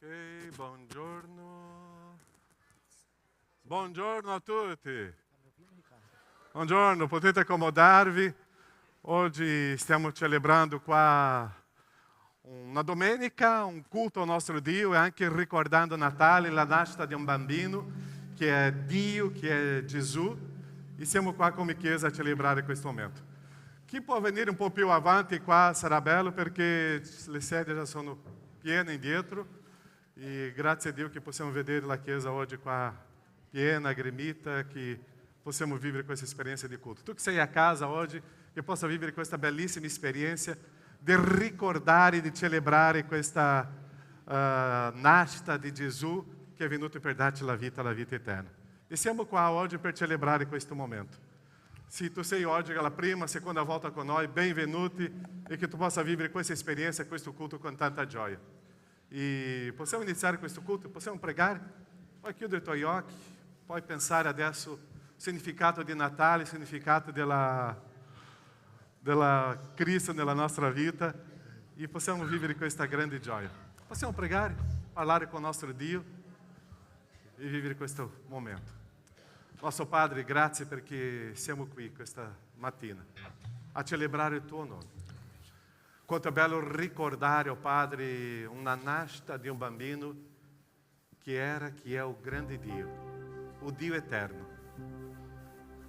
Ok, buongiorno. Buongiorno a tutti. Buongiorno, potete accomodarvi. Oggi stiamo celebrando qua una domenica, un culto ao nostro Dio e anche ricordando Natale, la nascita di un bambino che è Dio, che è Gesù. E siamo qua come Chiesa a celebrare questo momento. Chi può venire un po' più avanti qua sarà bello perché le sedie già sono piene indietro. E grazie a Dio che possiamo vedere la Chiesa oggi qua piena, gremita, che possiamo vivere questa esperienza di culto. Tu che sei a casa oggi, che possa vivere questa bellissima esperienza di ricordare e di celebrare questa nascita di Gesù che è venuto per darci la vita eterna. E siamo qua oggi per celebrare questo momento. Se tu sei oggi la prima, seconda volta con noi, benvenuti e che tu possa vivere questa esperienza, questo culto con tanta gioia. E possiamo iniziare questo culto? Possiamo pregare? Puoi chiudere i tuoi occhi, puoi pensare adesso il significato di Natale, il significato della Cristo nella nostra vita e possiamo vivere questa grande gioia. Possiamo pregare, parlare con il nostro Dio e vivere questo momento. Nostro Padre, grazie perché siamo qui questa mattina a celebrare il tuo nome. Quanto è bello ricordare, oh Padre, una nascita di un bambino che era, che è il grande Dio, o Dio eterno.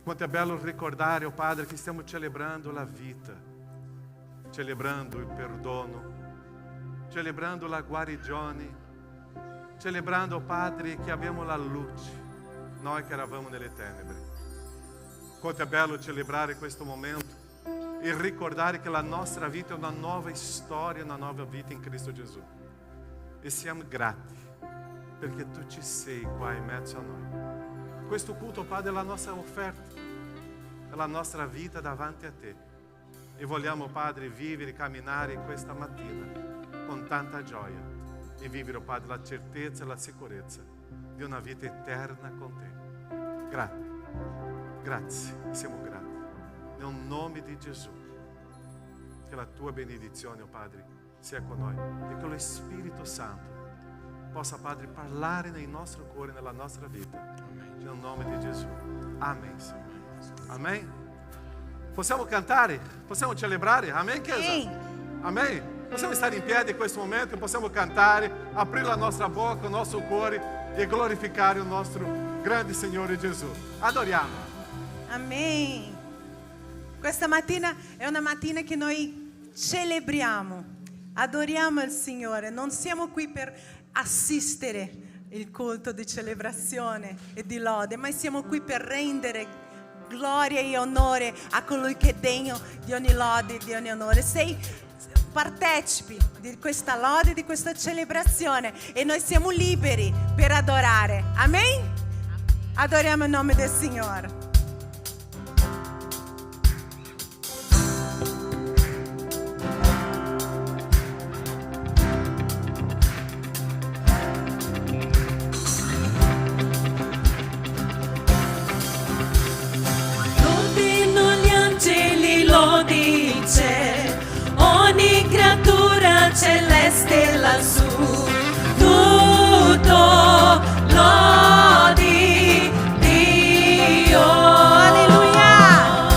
Quanto è bello ricordare, oh Padre, che stiamo celebrando la vita, celebrando il perdono, celebrando la guarigione, celebrando, oh Padre, che abbiamo la luce, noi che eravamo nelle tenebre. Quanto è bello celebrare questo momento e ricordare che la nostra vita è una nuova storia, una nuova vita in Cristo Gesù. E siamo grati perché tu ci sei qua in mezzo a noi. Questo culto, Padre, è la nostra offerta, è la nostra vita davanti a te. E vogliamo, Padre, vivere e camminare questa mattina con tanta gioia e vivere, Padre, la certezza e la sicurezza di una vita eterna con te. Grazie, siamo grati. Nel nome di Gesù, che la tua benedizione, oh Padre, sia con noi e che lo Spirito Santo possa, Padre, parlare nel nostro cuore, nella nostra vita, nel nome di Gesù. Amen, Signore. Amen. Possiamo cantare? Possiamo celebrare? Amen, Chiesa? Amen. Possiamo stare in piedi in questo momento, possiamo cantare, aprire la nostra bocca, il nostro cuore e glorificare il nostro grande Signore Gesù. Adoriamo. Amen. Questa mattina è una mattina che noi celebriamo, adoriamo il Signore. Non siamo qui per assistere il culto di celebrazione e di lode, ma siamo qui per rendere gloria e onore a colui che è degno di ogni lode e di ogni onore. Sei partecipi di questa lode, di questa celebrazione e noi siamo liberi per adorare. Amen? Adoriamo il nome del Signore. Ogni creatura celeste lassù, tutto lodi Dio. Alleluia!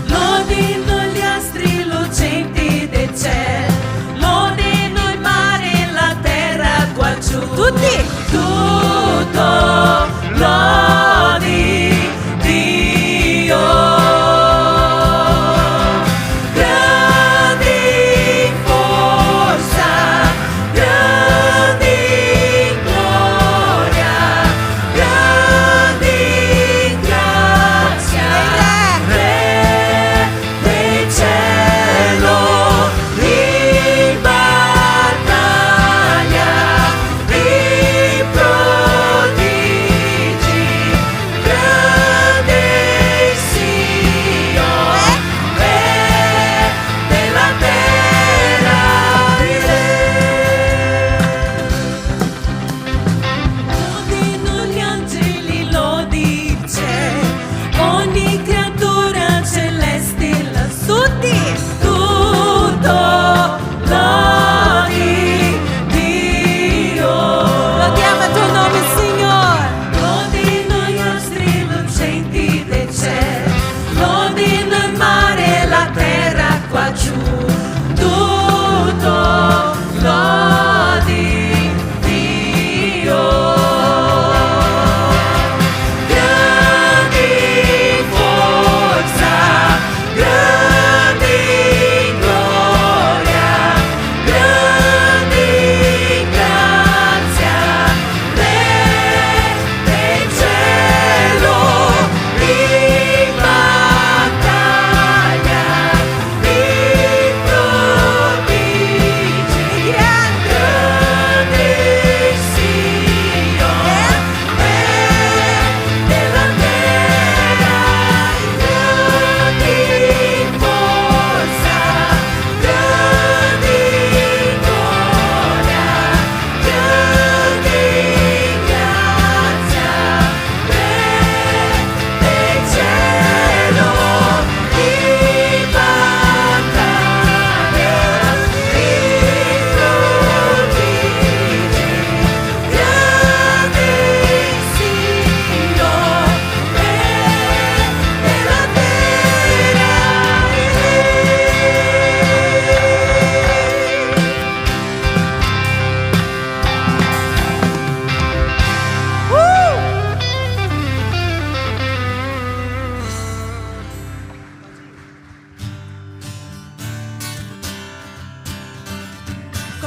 Lodino gli astri lucenti del cielo, lodino il mare e la terra qua giù. Tutti! Tutto lodi Dio. Grande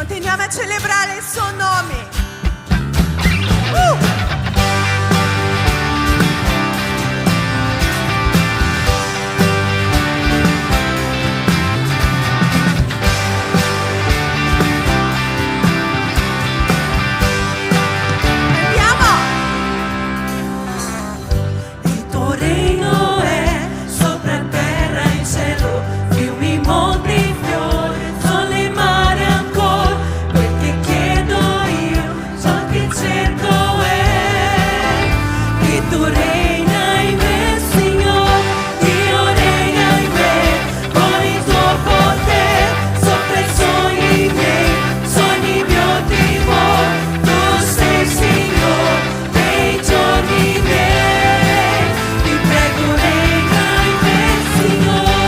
Continuiamo a celebrare il suo nome. Andiamo! Il tuo regno è sopra terra e cielo, fiumi, monti, fiori, sole e mare ancora. Quel che chiedo io, ciò che cerco è che tu regna in me, Signore. Dio regna in me, con il tuo potere, sopra i sogni mio timore. Tu sei Signore dei giorni miei, ti prego regna in me, Signore.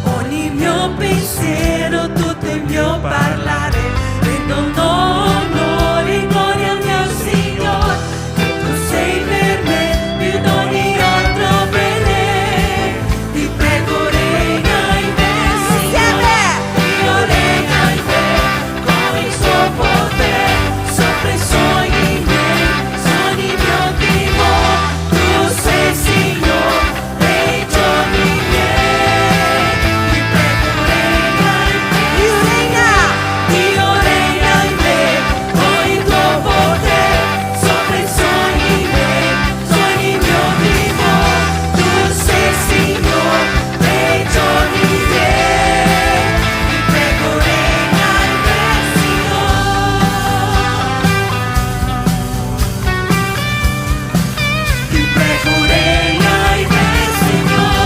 Ogni mio pensiero, tutto il mio parlare, rendo onore e gloria al mio Signore, che tu sei per me più di ogni altro bene. Ti prego regna in me, Signore. Dio regna in me, con il suo potere, sopra i sogni mio timore. Tu sei Signore dei giorni miei, ti prego regna in me. Dio regna in me, con il tuo potere, sopra i sogni mio timore. Tu sei Signore dei giorni miei, ti prego regna in me, Signore. Ti prego regna in me, Signore.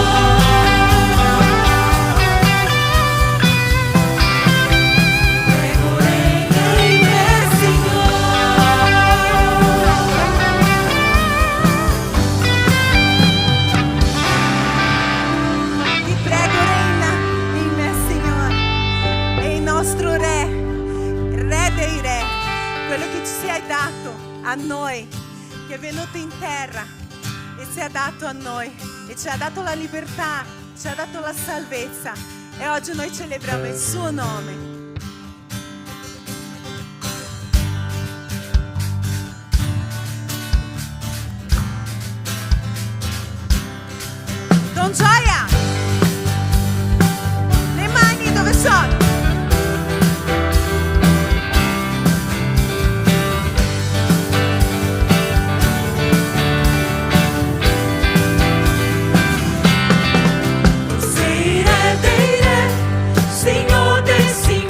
Prego regna in me, Signore. Ti prego, regna in me, Signore. E il nostro Re, Re dei Re, quello che ci hai dato a noi, che è venuto in terra e si è dato a noi, e ci ha dato la libertà, ci ha dato la salvezza, e oggi noi celebriamo il suo nome. Don Gioia! Le mani dove sono? Sei Re dei Re, Signore dei Signori.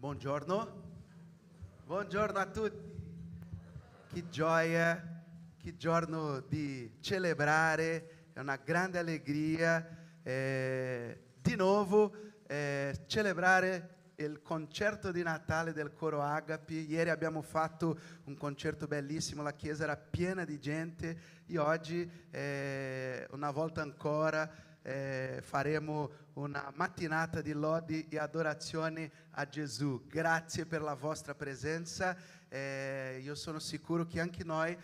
Buongiorno. Buongiorno a tutti. Che gioia, che giorno di celebrare, è una grande allegria di nuovo celebrare il concerto di Natale del Coro Agapi. Ieri abbiamo fatto un concerto bellissimo, la chiesa era piena di gente e oggi una volta ancora faremo una mattinata di lodi e adorazione a Gesù. Grazie per la vostra presenza. Io sono sicuro che anche noi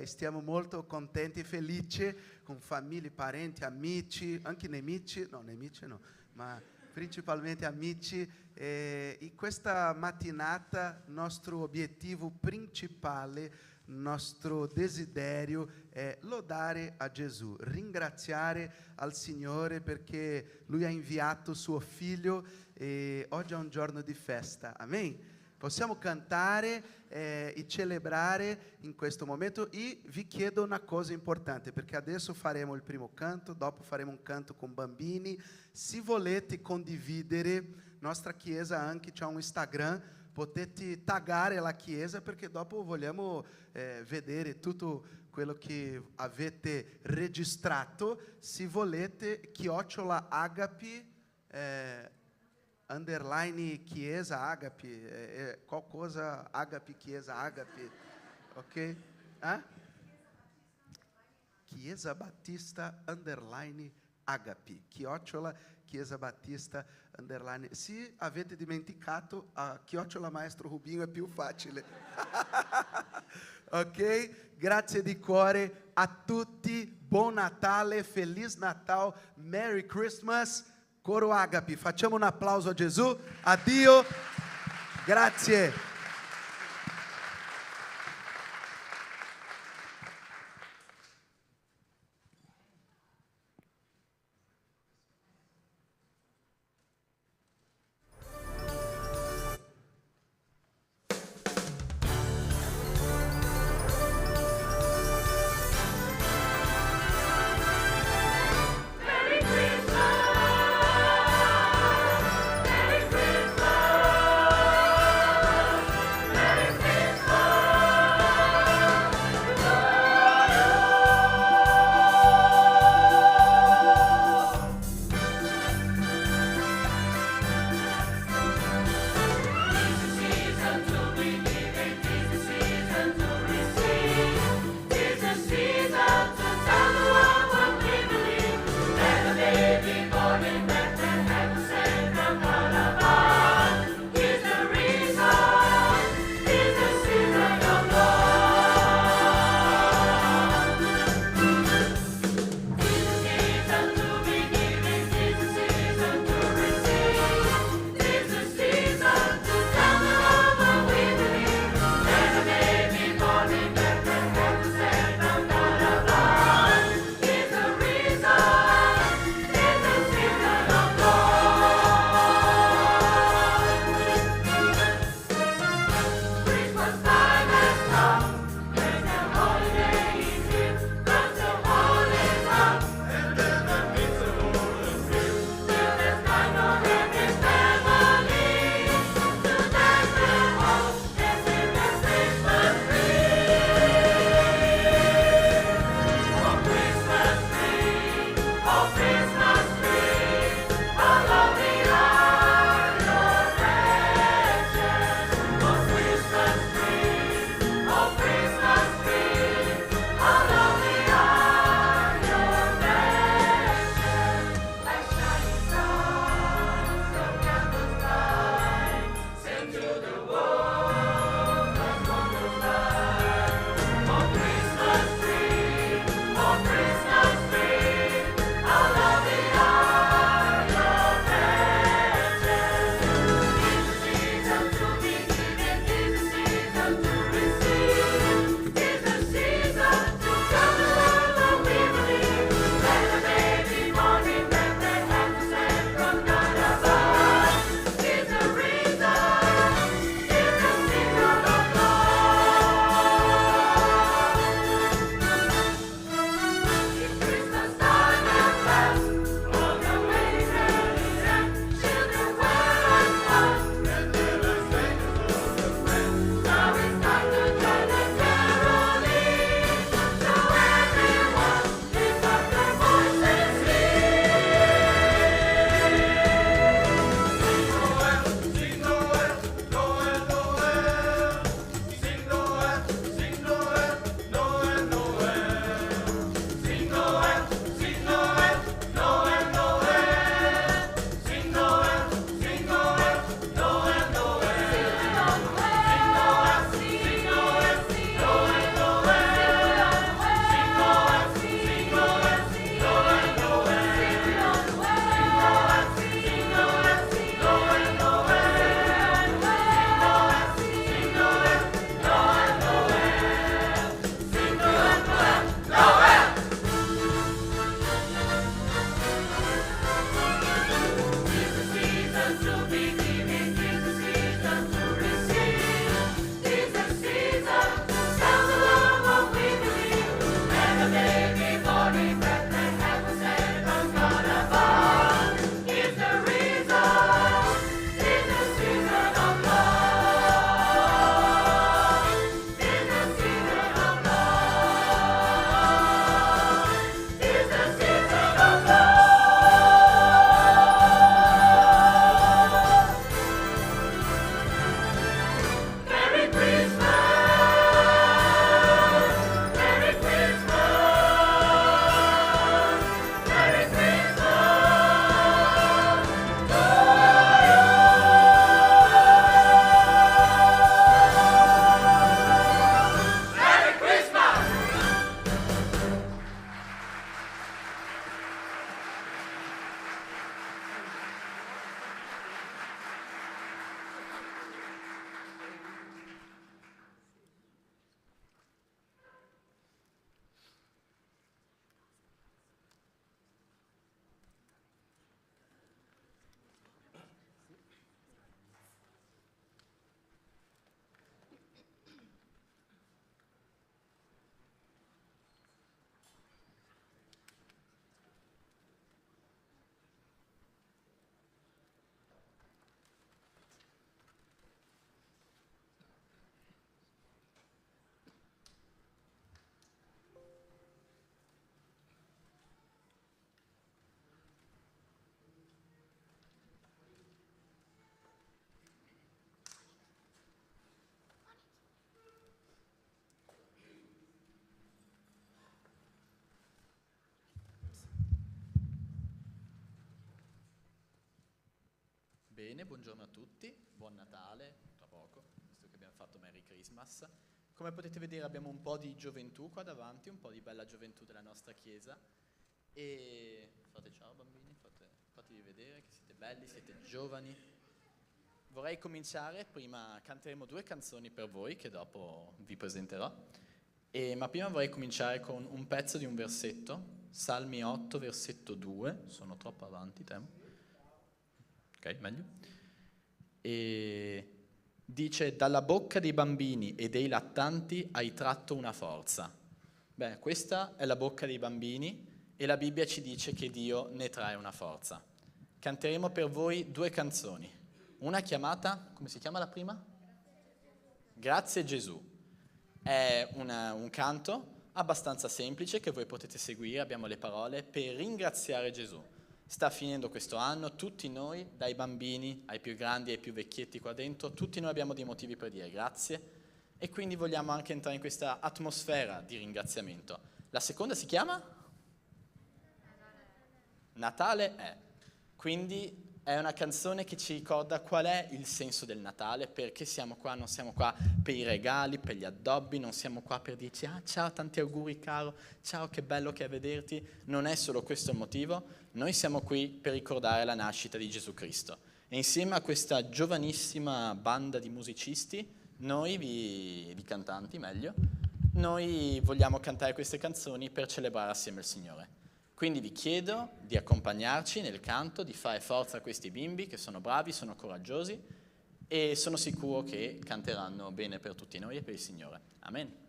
stiamo molto contenti e felici con famiglie, parenti, amici, anche nemici no, ma principalmente amici. E questa mattinata nostro obiettivo principale, nostro desiderio è lodare a Gesù, ringraziare al Signore perché Lui ha inviato suo Figlio e oggi è un giorno di festa. Amen? Possiamo cantare e celebrare in questo momento e vi chiedo una cosa importante perché adesso faremo il primo canto, dopo faremo un canto con bambini. Se volete condividere, nostra chiesa anche c'ha un Instagram, potete taggare la chiesa perché dopo vogliamo vedere tutto quello che avete registrato. Se volete, @agapi underline chiesa agape, qualcosa agape chiesa agape, ok? Chiesa Battista underline agape, Chiesa Battista underline. Se avete dimenticato, a chiocciola Maestro Rubinho è più facile. Ok? Grazie di cuore a tutti, buon Natale, Feliz Natal, Merry Christmas. Coro Agape, facciamo un applauso a Gesù, a Dio. Grazie. Merry Christmas. Bene, buongiorno a tutti, buon Natale, tra poco, visto che abbiamo fatto Merry Christmas. Come potete vedere abbiamo un po' di gioventù qua davanti, un po' di bella gioventù della nostra chiesa. E fate ciao bambini, fatevi vedere che siete belli, siete giovani. Vorrei cominciare, prima canteremo 2 canzoni per voi che dopo vi presenterò. Ma prima vorrei cominciare con un pezzo di un versetto, Salmi 8, versetto 2, sono troppo avanti, temo. Ok, meglio. E dice: dalla bocca dei bambini e dei lattanti hai tratto una forza. Beh, questa è la bocca dei bambini e la Bibbia ci dice che Dio ne trae una forza. Canteremo per voi 2 canzoni. Una chiamata, come si chiama la prima? Grazie Gesù. È un canto abbastanza semplice che voi potete seguire, abbiamo le parole, per ringraziare Gesù. Sta finendo questo anno, tutti noi, dai bambini ai più grandi ai più vecchietti qua dentro, tutti noi abbiamo dei motivi per dire grazie e quindi vogliamo anche entrare in questa atmosfera di ringraziamento. La seconda si chiama? Natale è. Quindi è una canzone che ci ricorda qual è il senso del Natale, perché siamo qua, non siamo qua per i regali, per gli addobbi, non siamo qua per dirci ah ciao, tanti auguri caro, ciao che bello che è vederti, non è solo questo il motivo, noi siamo qui per ricordare la nascita di Gesù Cristo. E insieme a questa giovanissima banda di musicisti, noi di cantanti meglio, noi vogliamo cantare queste canzoni per celebrare assieme il Signore. Quindi vi chiedo di accompagnarci nel canto, di fare forza a questi bimbi che sono bravi, sono coraggiosi e sono sicuro che canteranno bene per tutti noi e per il Signore. Amen.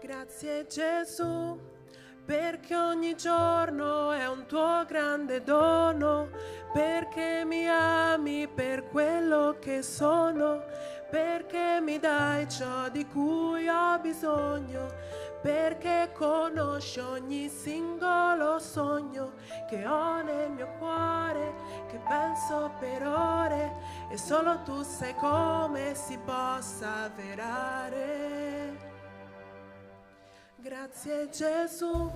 Grazie Gesù, perché ogni giorno è un tuo grande dono, perché mi ami per quello che sono, perché mi dai ciò di cui ho bisogno, perché conosci ogni singolo sogno che ho nel mio cuore, che penso per ore e solo tu sai come si possa avverare. Grazie Gesù,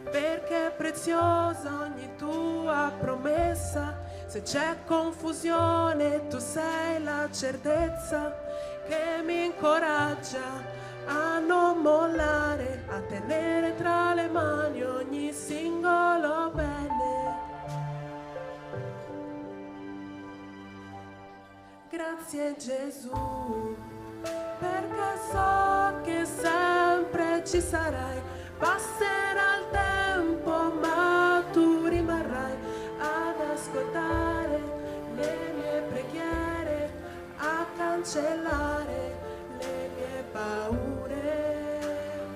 perché è preziosa ogni tua promessa. Se c'è confusione, tu sei la certezza che mi incoraggia a non mollare, a tenere tra le mani ogni singolo bene. Grazie Gesù, perché so che sempre ci sarai, passerà il tempo ma tu rimarrai ad ascoltare le mie preghiere, a cancellare le mie paure.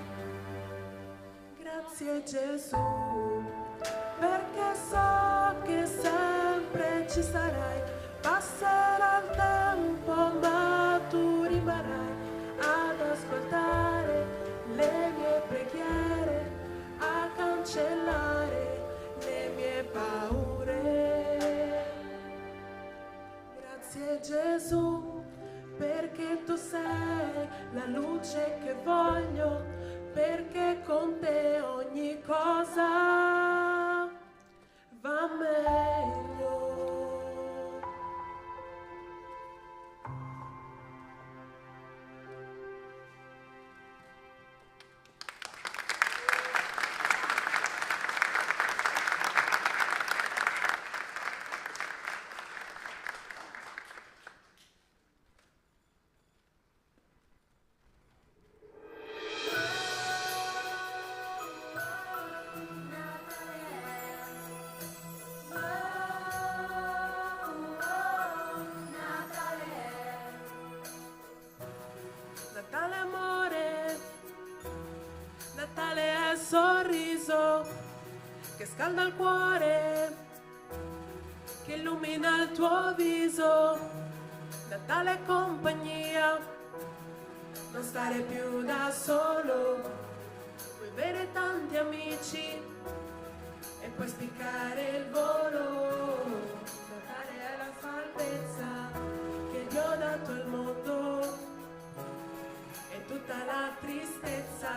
Grazie Gesù, perché so che sempre ci sarai, passerà il tempo ma tu rimarrai ad ascoltare le mie preghiere, a cancellare le mie paure. Grazie Gesù, perché tu sei la luce che voglio, perché con te ogni cosa va meglio. Natale amore, Natale è sorriso che scalda il cuore, che illumina il tuo viso. Natale compagnia, non stare più da solo, puoi avere tanti amici e puoi spiccare il volo. Natale è la salvezza che Dio ha dato al mondo e tutta la tristezza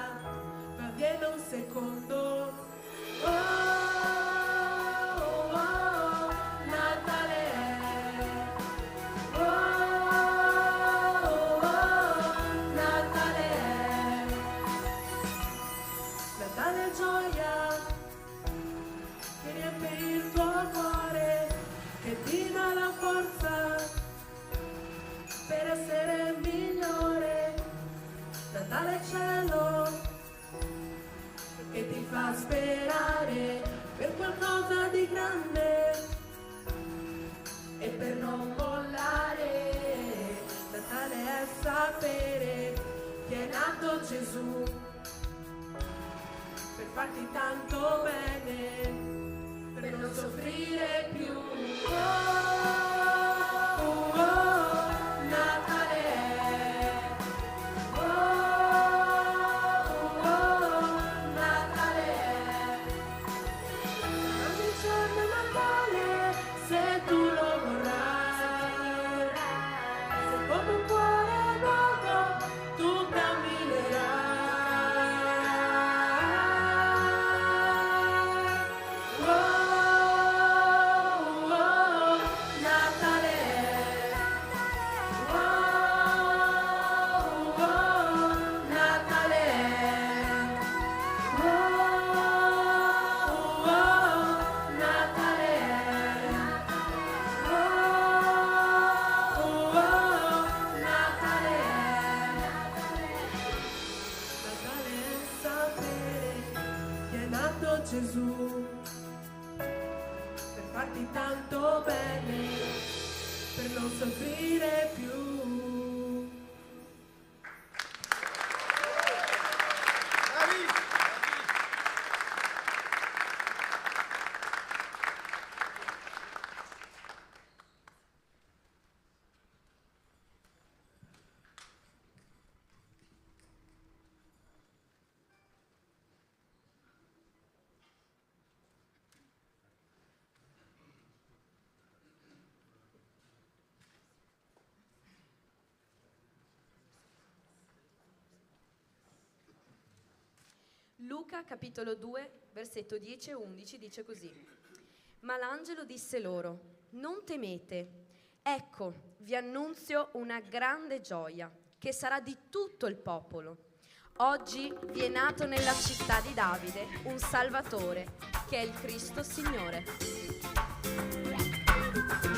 va via in un secondo. Oh, oh, oh, Natale è. Oh, oh, oh, Natale è. Natale è gioia che riempie il tuo cuore, che ti dà la forza per essere migliore. Natale è cielo che ti fa sperare per qualcosa di grande e per non mollare. Natale è sapere che è nato Gesù per farti tanto bene, per non soffrire più. Oh, oh, oh, Natale è. Oh, oh, Natale è. Ogni giorno è Natale se tu lo vorrai, se come un cuore nuovo tu camminerai. Oh, oh, Natale è. Oh, oh, Natale è. Oh, oh, Natale è. Oh, oh, Natale è. Natale è sapere che è nato Gesù per farti tanto bene, per non soffrire più. Luca capitolo 2, versetto 10 e 11 dice così: Ma l'angelo disse loro: non temete, ecco, vi annunzio una grande gioia, che sarà di tutto il popolo. Oggi vi è nato nella città di Davide un Salvatore, che è il Cristo Signore. Amore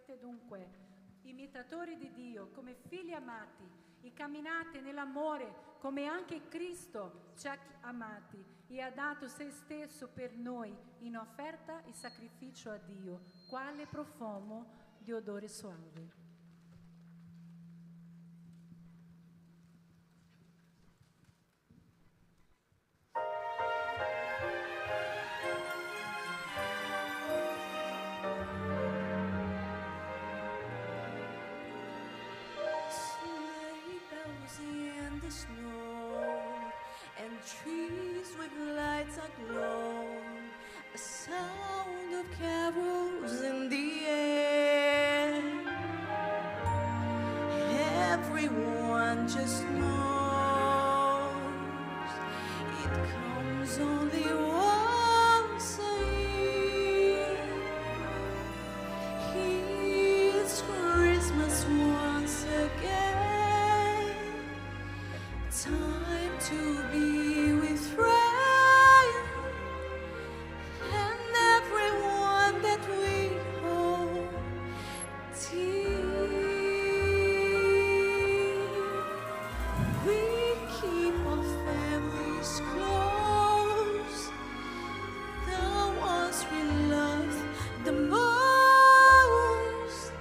Siate dunque imitatori di Dio come figli amati e camminate nell'amore come anche Cristo ci ha amati e ha dato se stesso per noi in offerta e sacrificio a Dio, quale profumo di odore suave. Sleigh bells in the snow, and trees with lights aglow, a sound of carols in the air. Everyone just knows it comes only once a year. It's Christmas once again. Time to be with friends and everyone that we hold dear. We keep our families close, the ones we love the most,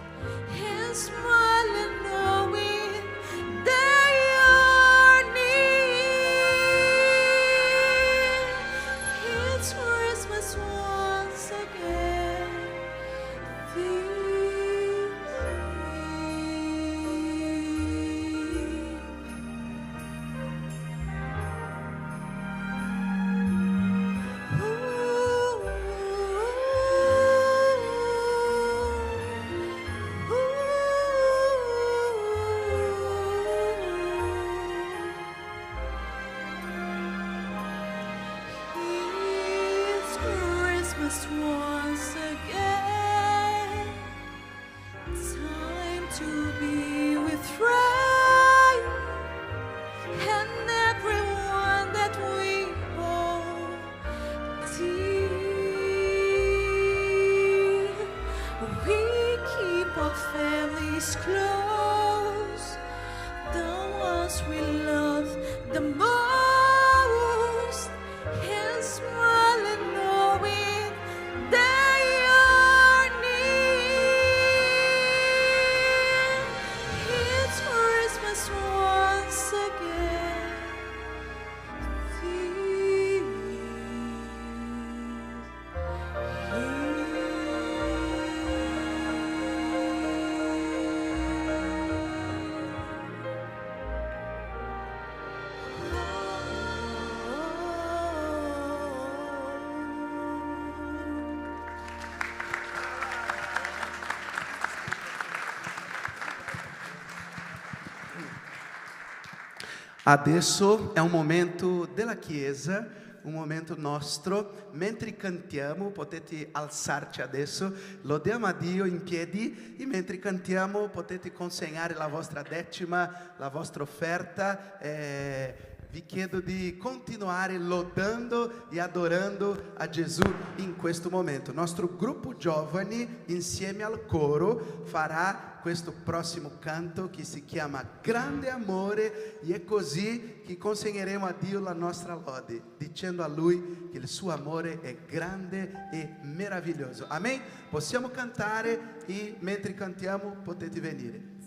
and smiling knowing they are near. It's Christmas once again this year. It's Christmas once again. Time to be with friends and everyone that we hold dear. We keep our families close, the ones we love the most, and smiling knowing they are near. It's Christmas once again Adesso è un momento della Chiesa, un momento nostro. Mentre cantiamo, potete alzarci adesso, lodiamo a Dio in piedi e mentre cantiamo potete consegnare la vostra decima, la vostra offerta. Vi chiedo di continuare lodando e adorando a Gesù in questo momento. Il nostro gruppo giovani insieme al coro farà questo prossimo canto che si chiama Grande Amore e è così che consegneremo a Dio la nostra lode, dicendo a Lui che il suo amore è grande e meraviglioso. Amen? Possiamo cantare e mentre cantiamo potete venire.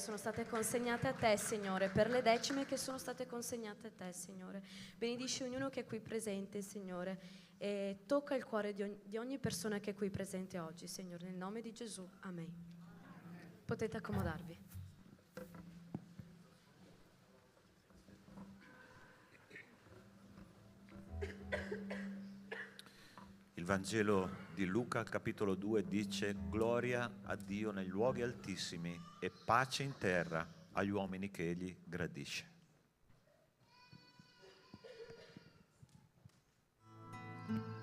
sono state consegnate a te, Signore, per le decime che sono state consegnate a te, Signore. Benedici ognuno che è qui presente, Signore, e tocca il cuore di ogni persona che è qui presente oggi, Signore, nel nome di Gesù. Amen. Potete accomodarvi. Il Vangelo di Luca, capitolo 2, dice: gloria a Dio nei luoghi altissimi e pace in terra agli uomini che Egli gradisce. Your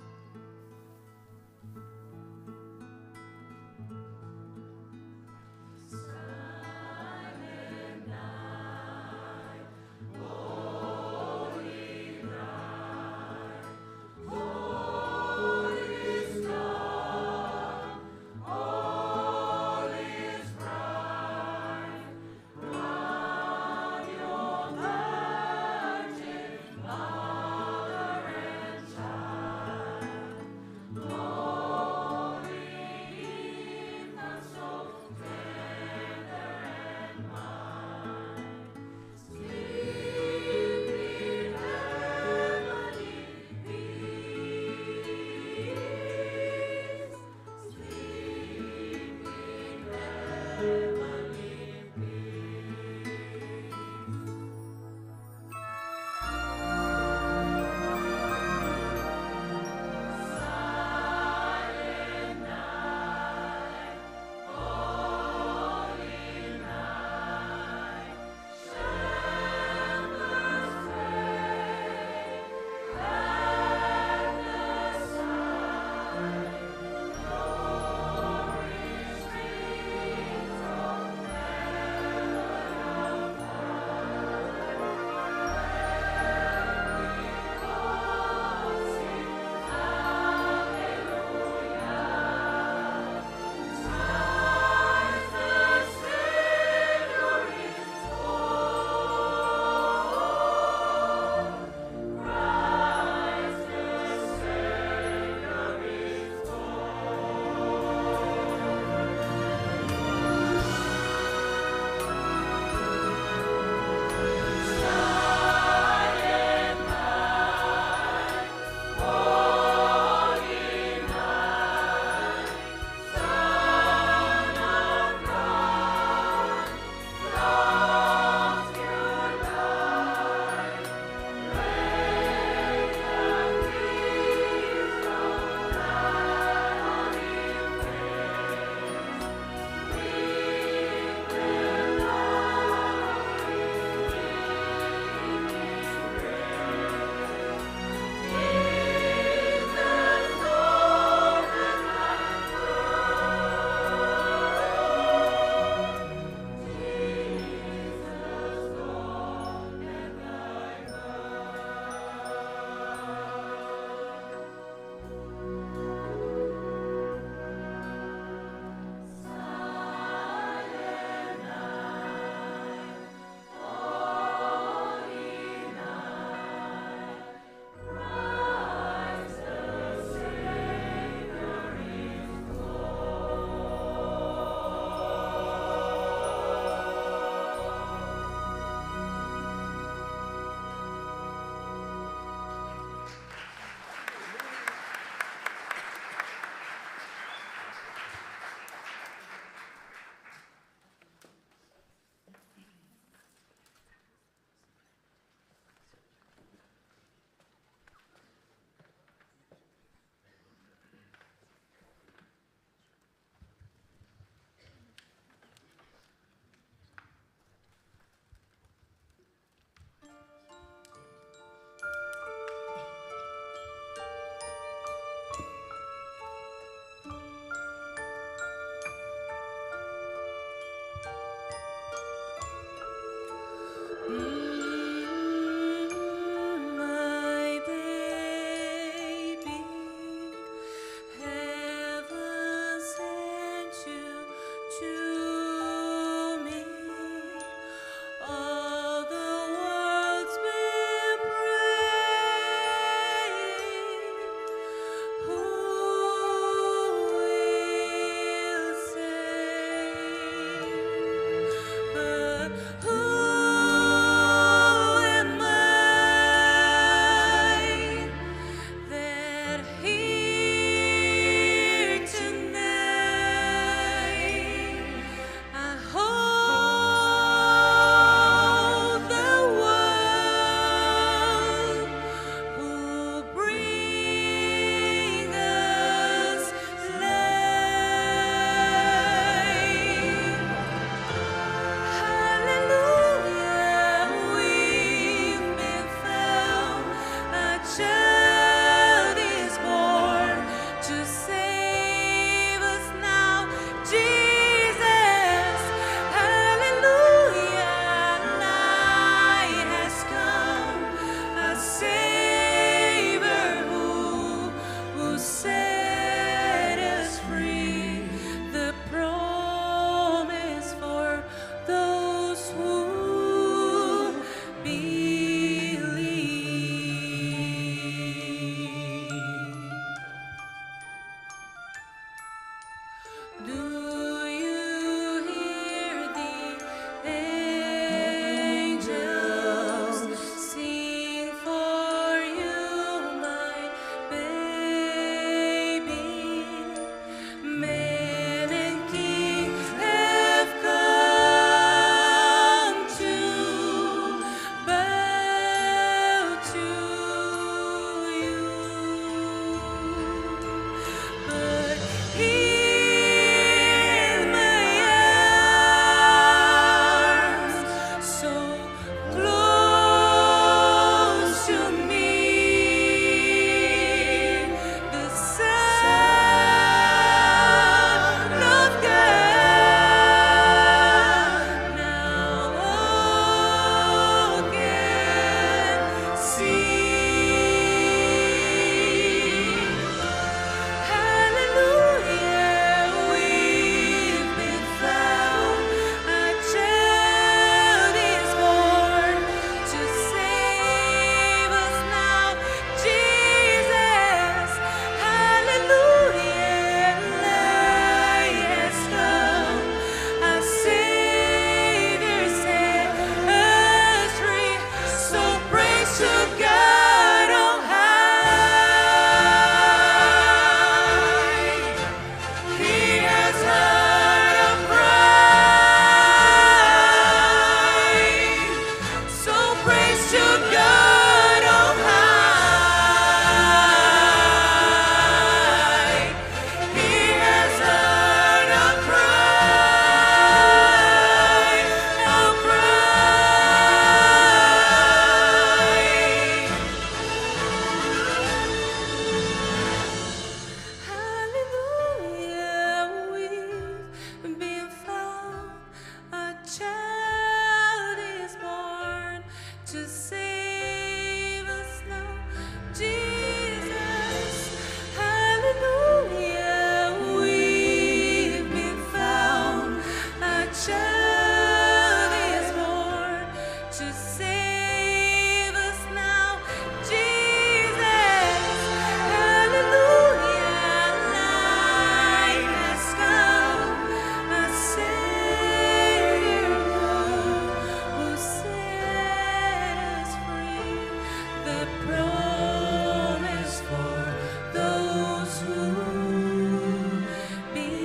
Just save us now, Jesus. Hallelujah, we've been found. A child is born. Just save us now, Jesus. Hallelujah, light has come. A Savior who set us free. The promise for those who believe.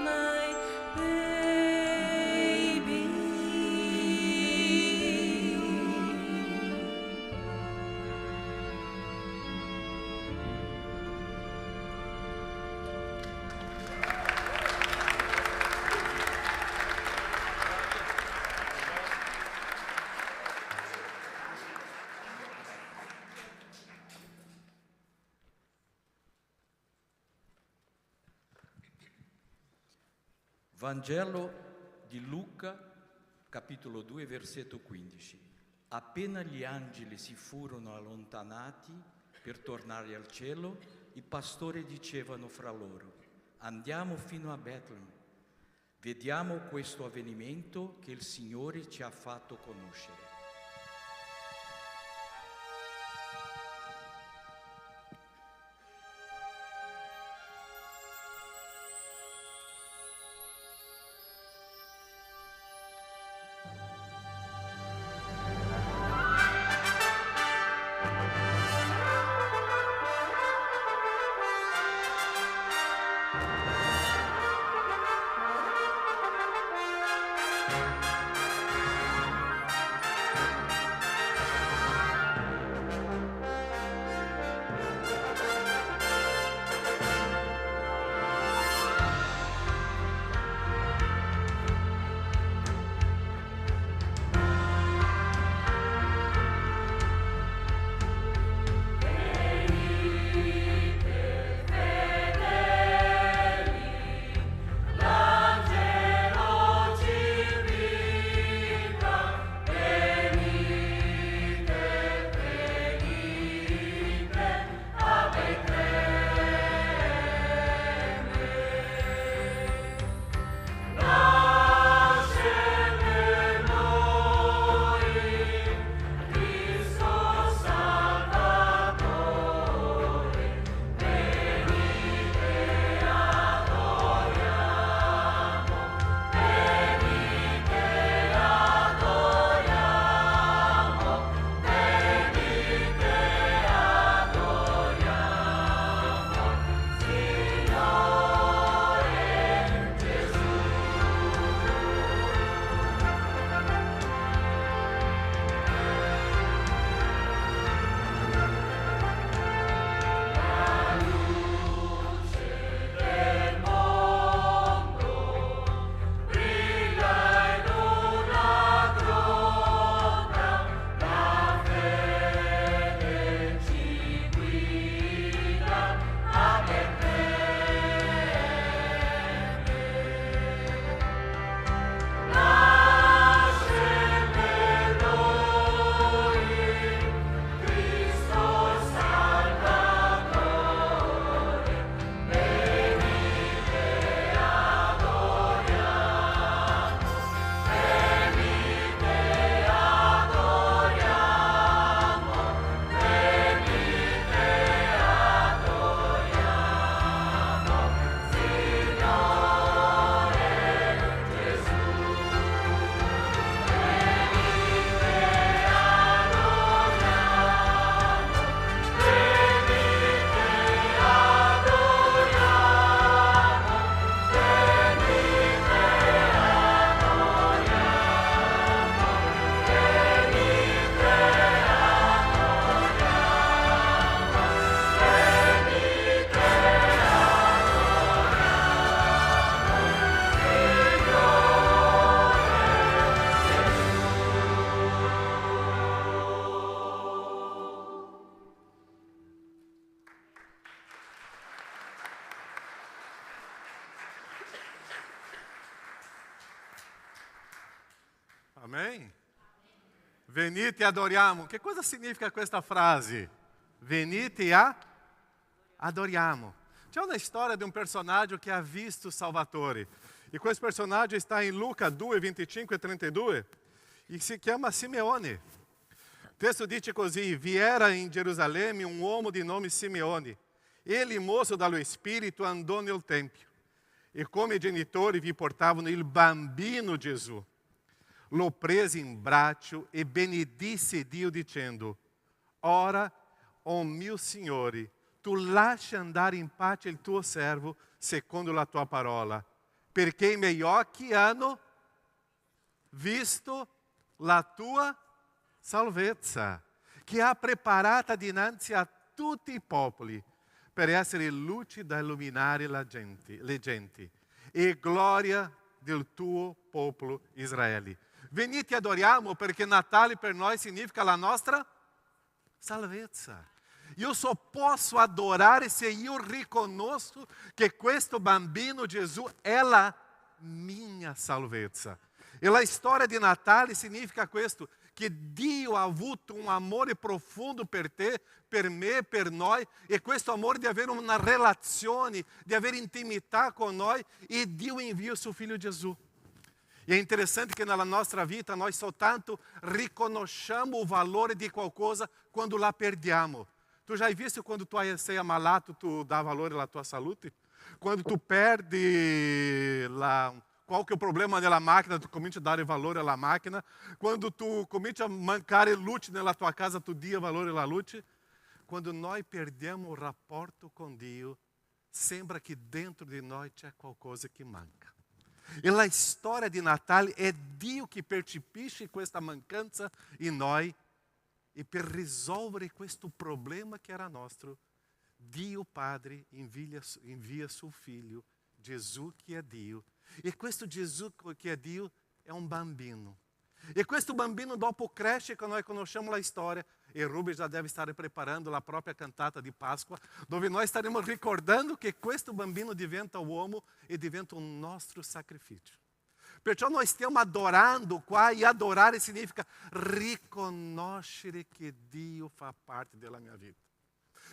My baby. Vangelo di Luca, capitolo 2, versetto 15. Appena gli angeli si furono allontanati per tornare al cielo, i pastori dicevano fra loro: andiamo fino a Betlemme, vediamo questo avvenimento che il Signore ci ha fatto conoscere. Amém? Venite e adoriamo. Che cosa significa questa frase? Venite e adoriamo. C'è una storia di un personaggio che ha visto Salvatore. E questo personaggio sta in Luca 2, 25 e 32. E si chiama Simeone. O texto dice così: vi era in Gerusalemme un uomo di nome Simeone. Ele, moço dallo Spirito, andò nel Tempio. E come i genitori vi portavano il bambino Gesù, lo prese in braccio e benedisse Dio dicendo: ora, ó mio Signore, tu lascia andare in pace il tuo servo secondo la tua parola, perché i miei occhi hanno visto la tua salvezza, che ha preparata dinanzi a tutti i popoli, per essere luce da illuminare le genti, e gloria del tuo popolo Israele. Venite e adoriamo, perché Natale per noi significa la nostra salvezza. Io só posso adorare se io riconosco che questo bambino Gesù è la mia salvezza. E la storia di Natale significa questo, che Dio ha avuto un amore profondo per te, per me, per noi, e questo amore di avere una relazione, di avere intimità con noi, e Dio invia il suo figlio Gesù. E è interessante che nella nostra vita noi soltanto riconosciamo il valore di qualcosa quando la perdiamo. Tu já hai visto quando tu sei ammalato, tu dá valore alla tua salute? Quando tu perdi qualche problema nella macchina, tu cominci a dare valore alla macchina. Quando tu cominci a mancare luce nella tua casa, tu dia valore alla luce. Quando noi perdiamo il rapporto con Dio, sembra che dentro di noi c'è qualcosa che manca. E la storia di Natale è Dio che percepisce questa mancanza in noi, e per risolvere questo problema che era nostro, Dio Padre invia suo figlio, Gesù che è Dio. E questo Gesù che è Dio è un bambino. E questo bambino dopo cresce, che noi conosciamo la storia, e Rubens já deve stare preparando la propria cantata di Pasqua, dove noi staremo ricordando che questo bambino diventa uomo e diventa un nostro sacrificio. Perciò noi stiamo adorando qua, e adorare significa riconoscere che Dio fa parte della mia vita.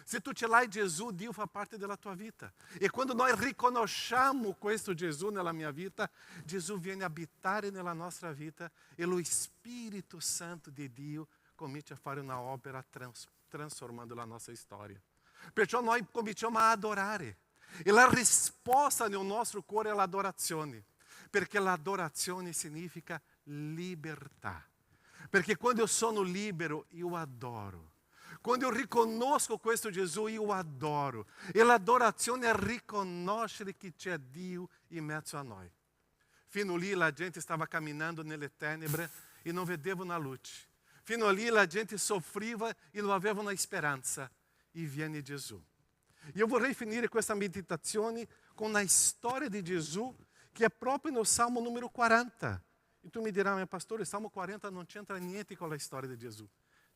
Se tu ce l'hai Gesù, Dio fa parte della tua vita. E quando noi riconosciamo questo Gesù nella mia vita, Gesù viene a abitare nella nostra vita, e lo Spirito Santo di Dio comincia a fare una opera trasformando la nostra storia. Perciò noi cominciamo a adorare. E la risposta nel nostro cuore è l'adorazione. Perché l'adorazione significa libertà. Perché quando io sono libero, io adoro. Quando io riconosco questo Gesù, io adoro. E l'adorazione è riconoscere che c'è Dio in mezzo a noi. Fino lì la gente stava camminando nelle tenebre e non vedeva una luce. Fino lì la gente soffriva e non aveva una speranza. E viene Gesù. Io vorrei finire questa meditazione con una storia di Gesù che è proprio no Salmo numero 40. E tu mi dirai, mio pastore, il Salmo 40 non c'entra niente con la storia di Gesù.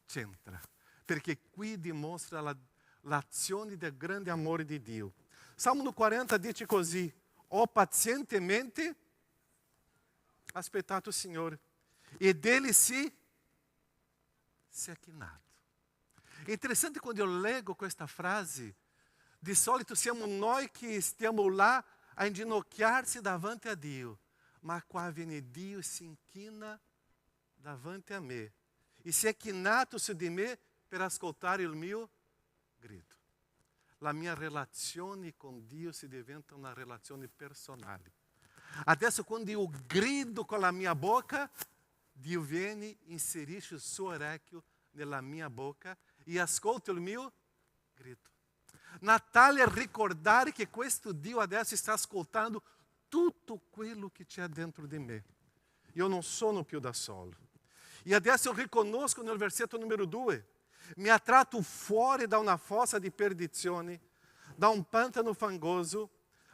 C'entra, perché qui dimostra l'azione del grande amore di Dio. Salmo 40 dice così: ho pazientemente aspettato il Signore, e dele si è chinato. È interessante quando io leggo questa frase. Di solito siamo noi che stiamo là a inginocchiarsi davanti a Dio, ma qua viene Dio e si inchina davanti a me, e si è chinato su di me per ascoltare il mio grido. La mia relazione con Dio si diventa una relazione personale. Adesso quando io grido con la mia bocca, Dio viene, inserisce il suo orecchio nella mia bocca e ascolta il mio grido. Natale è ricordare che questo Dio adesso sta ascoltando tutto quello che c'è dentro di me. Io non sono più da solo. E adesso riconosco nel versetto numero 2, mi ha tratto fuori da una fossa di perdizione, da un pantano fangoso,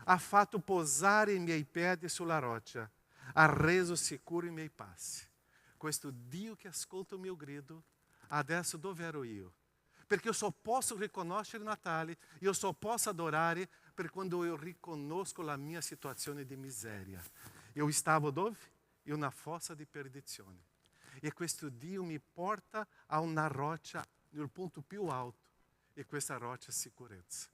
ha fatto posare i miei piedi sulla roccia, ha reso sicuro i miei passi. Questo Dio che ascolta il mio grido, adesso dove ero io? Perché io só posso riconoscere Natale, io só posso adorare per quando io riconosco la mia situazione di miseria. Io stavo dove? In una fossa di perdizione. E questo Dio mi porta a una roccia nel punto più alto. E questa roccia è sicurezza.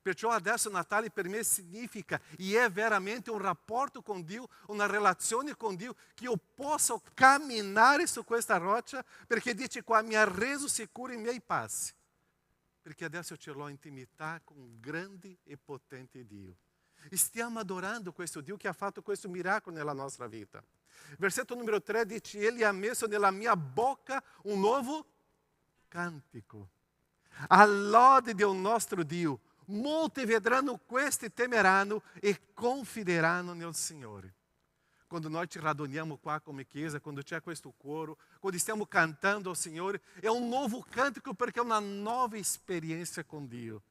Perciò adesso Natale per me significa, e è veramente un rapporto con Dio, una relazione con Dio, che io posso camminare su questa roccia, perché dice qua, mi ha reso sicuro in miei passi. Perché adesso ce l'ho intimità con un grande e potente Dio. Stiamo adorando questo Dio che ha fatto questo miracolo nella nostra vita. Versetto numero 3 dice, Ele ha messo nella mia bocca un nuovo cantico. A lode del nostro Dio. Molti vedranno questo e temeranno e confideranno nel Signore. Quando noi ci raduniamo qua come chiesa, quando c'è questo coro, quando stiamo cantando al Signore, è un nuovo cantico perché è una nuova esperienza con Dio.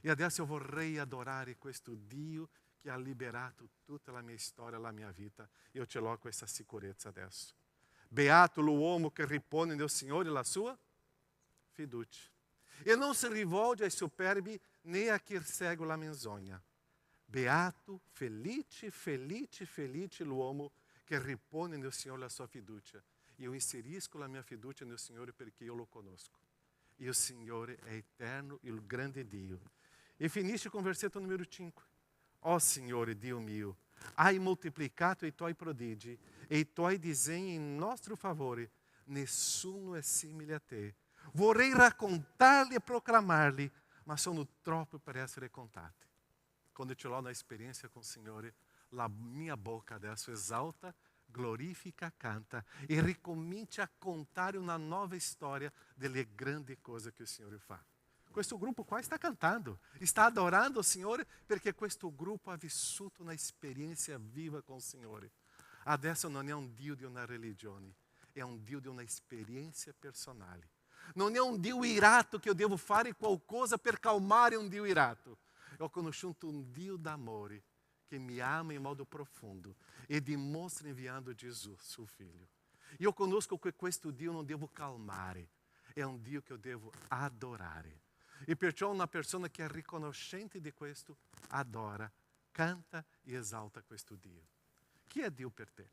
E adesso io vorrei adorare questo Dio che ha liberato tutta la mia storia, la mia vita. Io ce l'ho questa sicurezza adesso. Beato l'uomo che ripone nel Signore la sua fiducia. E non si rivolge ai superbi né a chi segue la menzogna. Beato, felice, felice, felice l'uomo che ripone nel Signore la sua fiducia. Io inserisco la mia fiducia nel Signore perché io lo conosco. E il Signore è eterno, il grande Dio. E finisce con il versetto numero 5. Ó Signore, Dio mio, hai moltiplicato i tuoi prodigi e i tuoi disegni in nostro favore. Nessuno è simile a te. Vorrei raccontarli e proclamarli, ma sono troppo per essere contati. Quando ce l'ho na esperienza con il Signore, la mia bocca adesso esalta, glorifica, canta e ricomincia a contare una nuova storia delle grandi cose che il Signore fa. Questo gruppo qua sta cantando, sta adorando il Signore perché questo gruppo ha vissuto una esperienza viva con il Signore. Adesso non è un Dio di una religione, è un Dio di una esperienza personale. Non è un Dio irato che io devo fare qualcosa per calmare un Dio irato. Ho conosciuto un Dio d'amore che mi ama in modo profondo e dimostra inviando Gesù, suo Figlio. Io conosco che questo Dio non devo calmare, è un Dio che io devo adorare. E perciò una persona che è riconoscente di questo adora, canta e esalta questo Dio. Chi è Dio per te?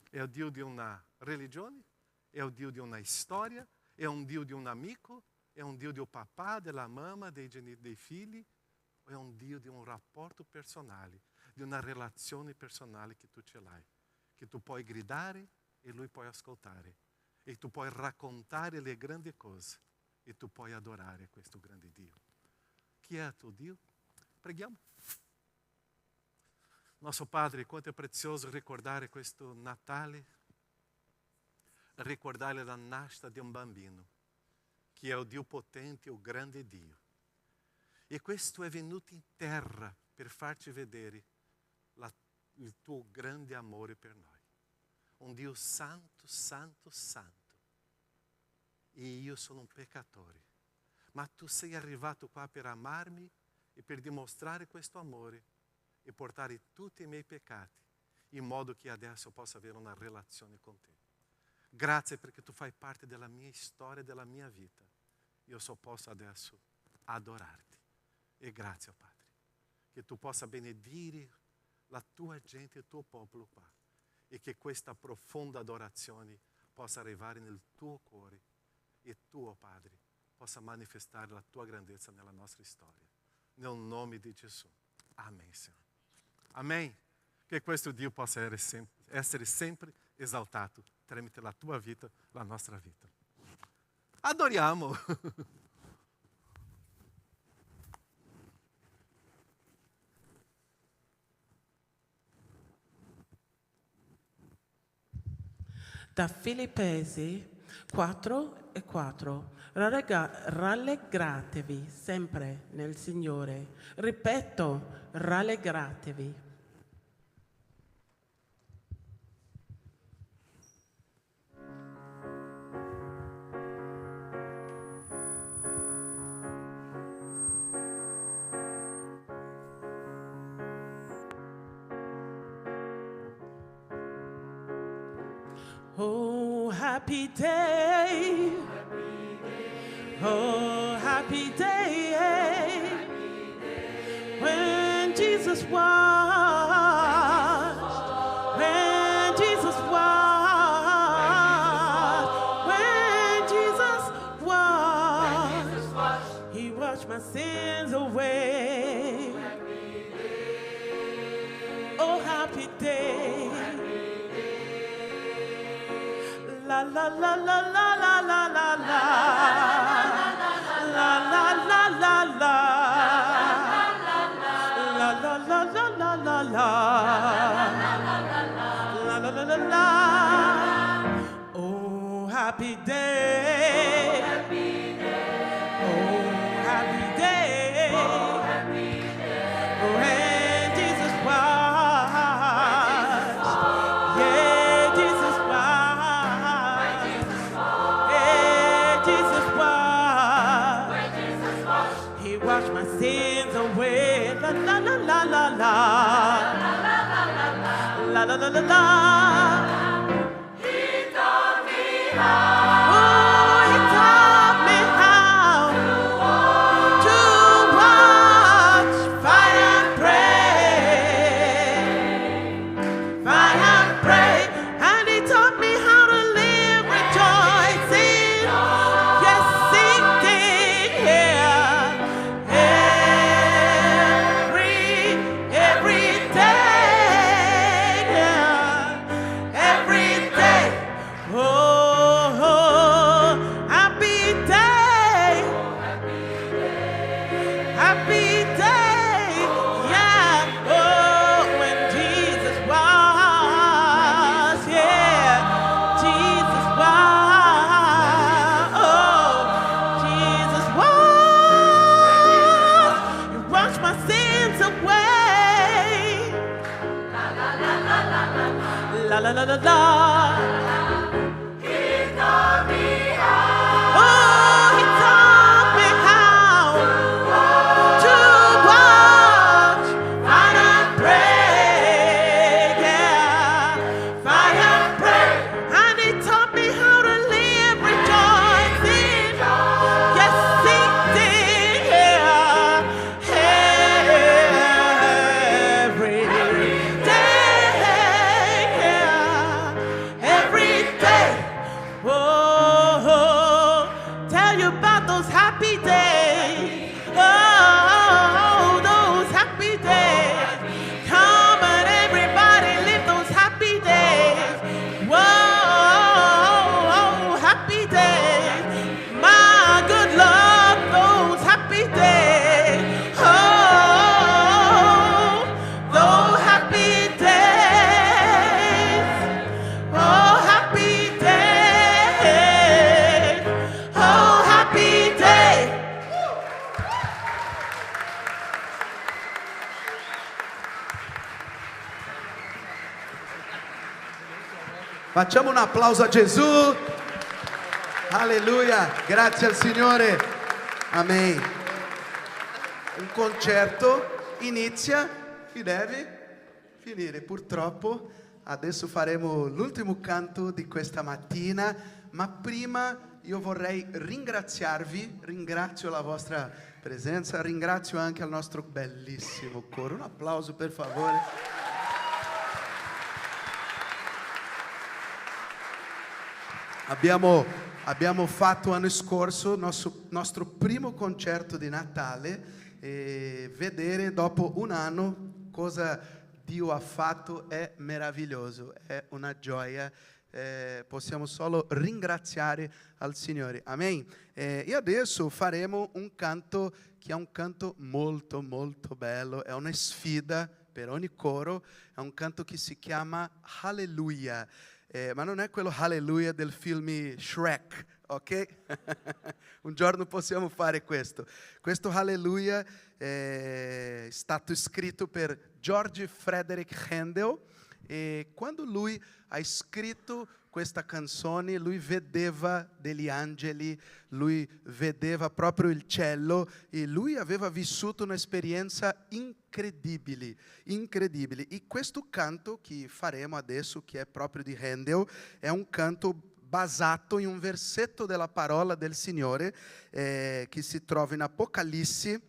È il Dio di una religione? È il Dio di una storia? È un Dio di un amico? È un Dio del papà, della mamma, dei figli? O è un Dio di un rapporto personale, di una relazione personale che tu ce l'hai? Che tu puoi gridare e Lui può ascoltare. E tu puoi raccontare le grandi cose. E tu puoi adorare questo grande Dio. Chi è il tuo Dio? Preghiamo. Nostro Padre, quanto è prezioso ricordare questo Natale, ricordare la nascita di un bambino, che è il Dio potente, il grande Dio. E questo è venuto in terra per farci vedere il tuo grande amore per noi. Un Dio santo, santo, santo. E io sono un peccatore. Ma tu sei arrivato qua per amarmi e per dimostrare questo amore e portare tutti i miei peccati in modo che adesso possa avere una relazione con te. Grazie perché tu fai parte della mia storia, della mia vita. Io posso adesso adorarti. E grazie, Padre, che tu possa benedire la tua gente, il tuo popolo qua, e che questa profonda adorazione possa arrivare nel tuo cuore e tu, Padre, possa manifestare la tua grandezza nella nostra storia. Nel nome di Gesù. Amém, Senhor. Amém. Que questo Dio possa essere sempre esaltato tramite la tua vita, la nostra vita. Adoriamo. Da Filippesi 4:4. Rallegratevi sempre nel Signore. Ripeto, rallegratevi. Oh, happy day. Oh, happy day. When Jesus washed. When Jesus washed. wash my sins away. Oh, happy day. La la la la la la la la la. La la la la la. La la la la la la la. La la la la la. Oh, happy day. Oh, happy day. When Jesus washed. Yeah, Jesus washed. Yeah, Jesus washed. He washed my sins away. La la la la la la. La la la la la. La la la la la. He taught me how. Oh, he taught me how to watch, fight and pray. Yeah, fight and pray. And he taught me how to live rejoicing. Yes, he did. Yeah, every about those happy days. Oh, those happy days. Come on, everybody, live those happy days. Whoa, happy days. My good Lord, those happy days. Oh, those happy days. Oh, happy days. Oh, happy day. Facciamo un applauso a Gesù. Alleluia. Grazie al Signore. Amen. Un concerto inizia e deve finire. Purtroppo adesso faremo l'ultimo canto di questa mattina, ma prima io vorrei ringraziarvi, ringrazio la vostra presenza, ringrazio anche il nostro bellissimo coro. Un applauso per favore. Abbiamo fatto l'anno scorso il nostro primo concerto di Natale e vedere dopo un anno cosa Dio ha fatto è meraviglioso, è una gioia. Possiamo solo ringraziare al Signore. Amen. E adesso faremo un canto che è un canto molto molto bello, è una sfida per ogni coro, è un canto che si chiama Alleluia. Ma non è quello Alleluia del film Shrek, ok? Un giorno possiamo fare questo. Questo Alleluia è stato scritto per George Frederick Handel e quando lui ha scritto questa canzone, lui vedeva degli angeli, lui vedeva proprio il cielo e lui aveva vissuto un'esperienza incredibile. E questo canto che faremo adesso, che è proprio di Handel, è un canto basato in un versetto della parola del Signore che si trova in Apocalisse,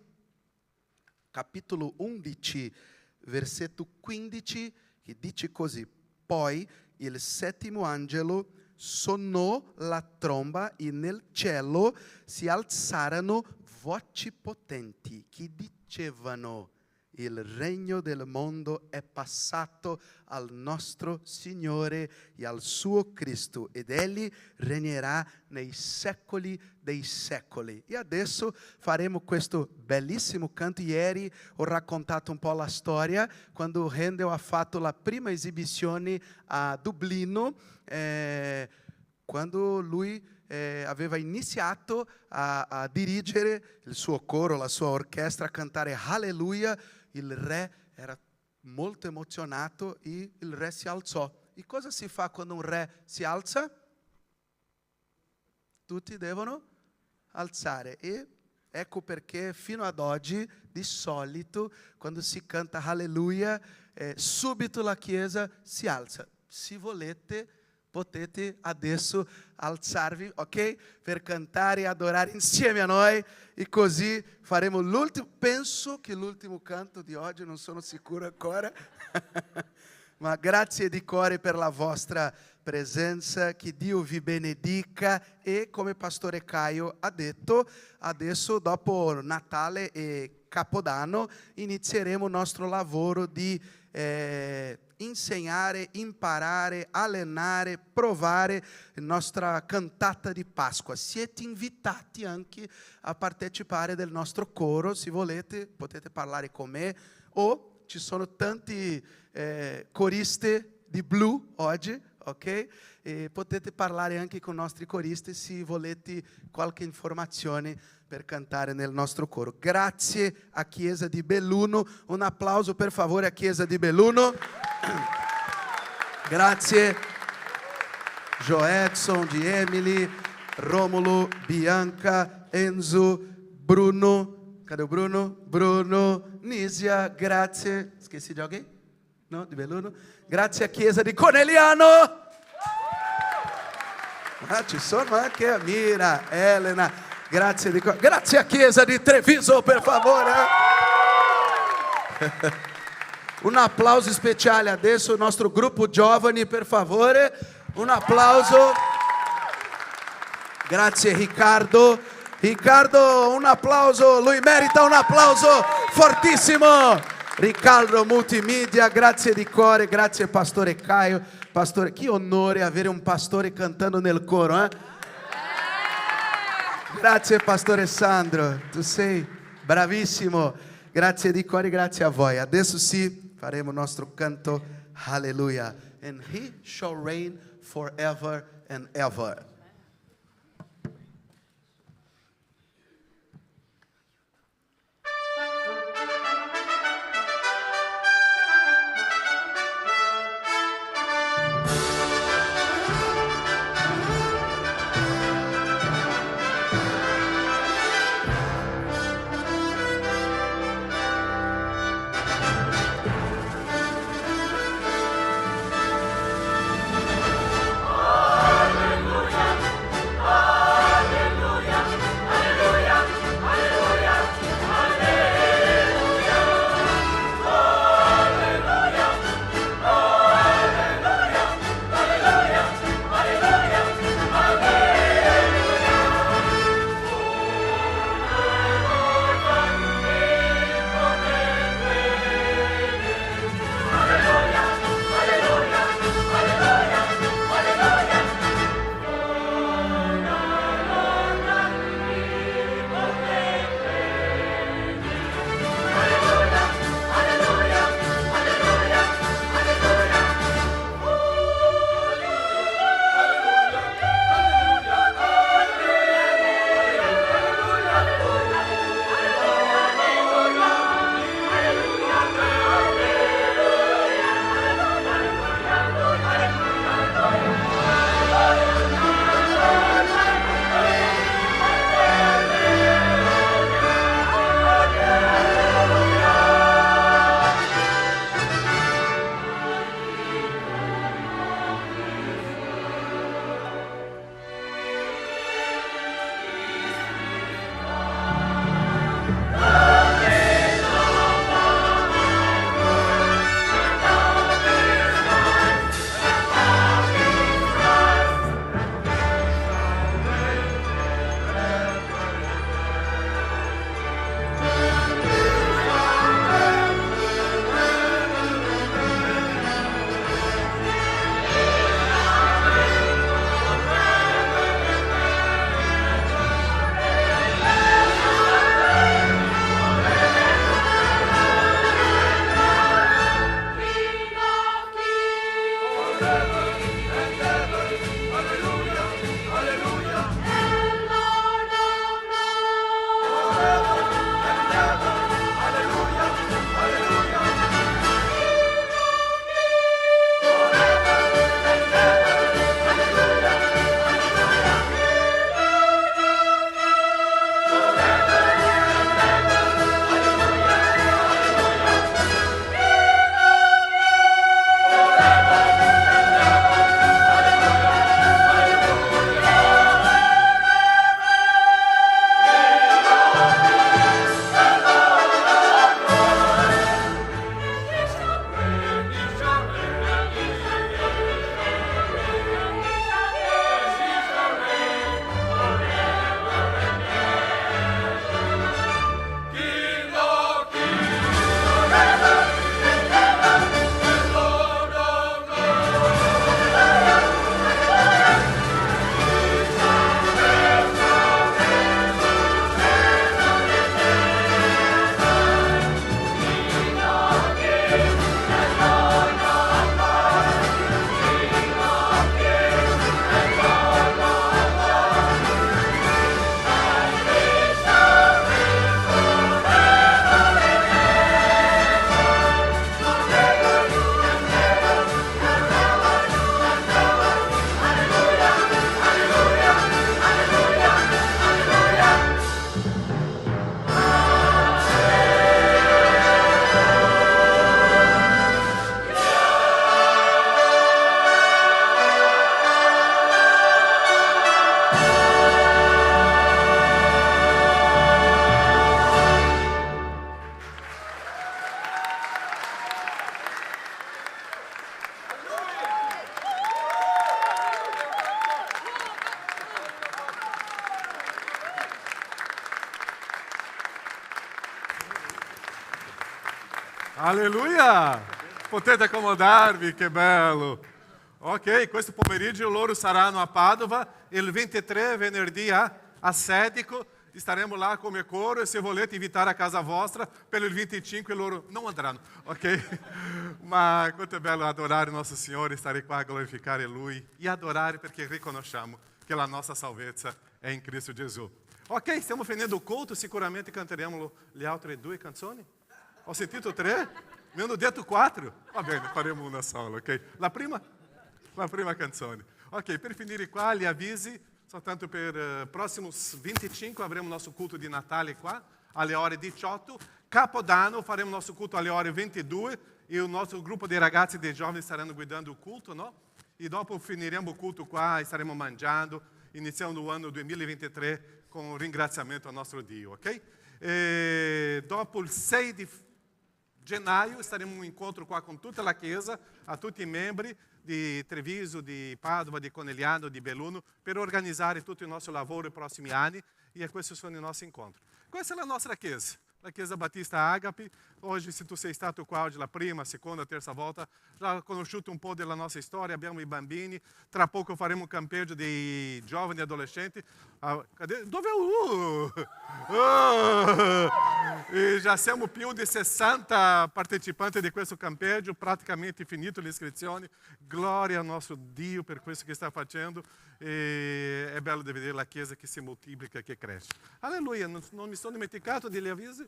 capitolo 11, versetto 15, che dice così: poi il settimo angelo suonò la tromba e nel cielo si alzarono voci potenti che dicevano il regno del mondo è passato al nostro Signore e al suo Cristo ed Egli regnerà nei secoli dei secoli. E adesso faremo questo bellissimo canto. Ieri ho raccontato un po' la storia quando Handel ha fatto la prima esibizione a Dublino, quando lui aveva iniziato a dirigere il suo coro, la sua orchestra, a cantare Alleluia. Il re era molto emozionato e il re si alzò. E cosa si fa quando un re si alza? Tutti devono alzare. E ecco perché fino ad oggi, di solito, quando si canta Alleluia, subito la chiesa si alza. Se volete, potete adesso alzarvi, ok? Per cantare e adorare insieme a noi. E così faremo l'ultimo. Penso che l'ultimo canto di oggi, non sono sicuro ancora. Ma grazie di cuore per la vostra presenza, che Dio vi benedica. E come Pastore Caio ha detto, adesso dopo Natale e Capodanno inizieremo il nostro lavoro di insegnare, imparare, allenare, provare la nostra cantata di Pasqua. Siete invitati anche a partecipare del nostro coro, se volete potete parlare con me, o ci sono tanti coristi di blu oggi, ok? E potete parlare anche con i nostri coristi se volete qualche informazione per cantare nel nostro coro. Grazie a Chiesa di Belluno, un applauso per favore a Chiesa di Belluno. Grazie Joedson, di Emily, Romulo, Bianca, Enzo, Bruno, cadê o Bruno? Bruno, Nisia, grazie. Esqueci di alguém? No, di Belluno. Grazie a Chiesa di Corneliano. Ci sono anche a Mira, Elena. Grazie a Chiesa di Treviso, per favore. Un applauso speciale adesso al nostro gruppo giovani, per favore. Un applauso. Grazie Riccardo. Riccardo, un applauso. Lui merita un applauso fortissimo. Riccardo Multimedia, grazie di cuore. Grazie Pastore Caio. Pastore, che onore avere un pastore cantando nel coro, eh? Grazie Pastore Sandro, tu sei bravissimo. Grazie di cuore, grazie a voi. Adesso sì, faremo il nostro canto Alleluia. And he shall reign forever and ever. Alleluia. Alleluia! Potete accomodarvi, che bello! Ok, questo pomeriggio loro saranno a Padova, il 23 venerdì a Sedico, staremo là come coro e se volete invitare a casa vostra, per il 25 loro non andranno, ok? Ma quanto è bello adorare il nostro Signore, stare qua a glorificare Lui e adorare perché riconosciamo che la nostra salvezza è in Cristo Gesù. Ok, stiamo finendo il culto, sicuramente canteremo le altre 2 canzoni. Ho sentito 3? Mi hanno detto 4. Va bene, faremo una sola, ok? La prima canzone. Ok, per finire qua, gli avvisi, soltanto per prossimo 25 avremo il nostro culto di Natale qua, alle ore 18. Capodanno faremo il nostro culto alle ore 22 e il nostro gruppo di ragazzi e dei giovani saranno guidando il culto, no? E dopo finiremo il culto qua e staremo mangiando, iniziando l'anno 2023 con un ringraziamento al nostro Dio, ok? E dopo il 6 di gennaio staremo in un incontro qua con tutta la Chiesa, a tutti i membri di Treviso, di Padova, di Conegliano, di Belluno, per organizzare tutto il nostro lavoro nei prossimi anni e questi sono i nostri incontri. Questa è la nostra Chiesa, la Chiesa Battista Agape. Oggi, se tu sei stato qua oggi la prima, seconda, terza volta, già conosciuto un po' della nostra storia, abbiamo i bambini, tra poco faremo un campeggio dei giovani e adolescenti. Dove E già siamo più di 60 partecipanti di questo campeggio, praticamente finito le iscrizioni. Gloria al nostro Dio per questo che sta facendo. E è bello di vedere la Chiesa che si moltiplica, che cresce. Alleluia, non mi sono dimenticato degli avvisi?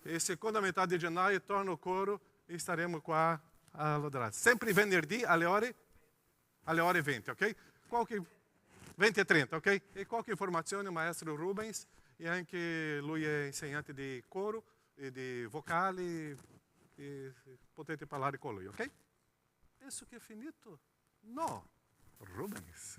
E seconda metà di gennaio torno al coro e staremo qua a lodare. Sempre venerdì alle ore 20, ok? 20 e 30, ok? E qualche informazione, maestro Rubens, e anche lui è insegnante di coro e di vocali, e potete parlare con lui, ok? Penso che è finito? No, Rubens.